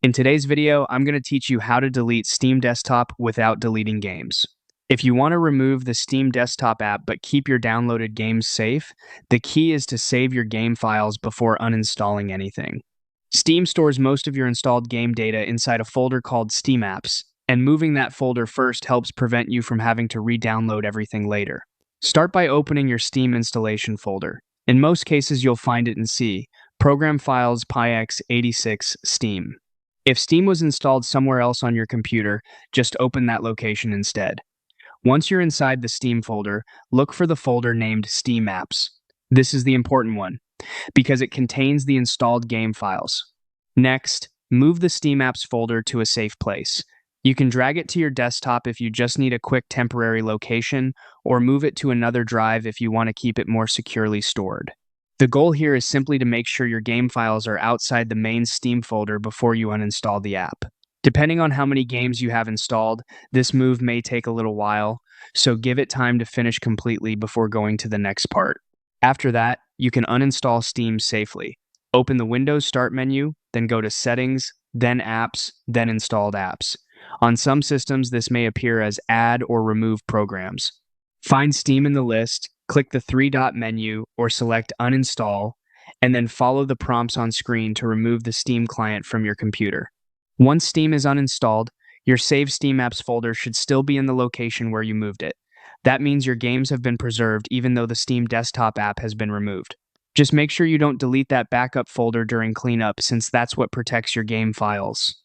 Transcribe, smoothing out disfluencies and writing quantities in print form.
In today's video, I'm going to teach you how to delete Steam Desktop without deleting games. If you want to remove the Steam Desktop app but keep your downloaded games safe, the key is to save your game files before uninstalling anything. Steam stores most of your installed game data inside a folder called Steam Apps, and moving that folder first helps prevent you from having to re-download everything later. Start by opening your Steam installation folder. In most cases, you'll find it in C, Program Files PyX86 Steam. If Steam was installed somewhere else on your computer, just open that location instead. Once you're inside the Steam folder, look for the folder named Steam Apps. This is the important one, because it contains the installed game files. Next, move the Steam Apps folder to a safe place. You can drag it to your desktop if you just need a quick temporary location, or move it to another drive if you want to keep it more securely stored. The goal here is simply to make sure your game files are outside the main Steam folder before you uninstall the app. Depending on how many games you have installed, this move may take a little while, so give it time to finish completely before going to the next part. After that, you can uninstall Steam safely. Open the Windows Start menu, then go to Settings, then Apps, then Installed Apps. On some systems, this may appear as Add or Remove Programs. Find Steam in the list, click the three-dot menu or select Uninstall, and then follow the prompts on screen to remove the Steam client from your computer. Once Steam is uninstalled, your saved Steam Apps folder should still be in the location where you moved it. That means your games have been preserved even though the Steam Desktop app has been removed. Just make sure you don't delete that backup folder during cleanup, since that's what protects your game files.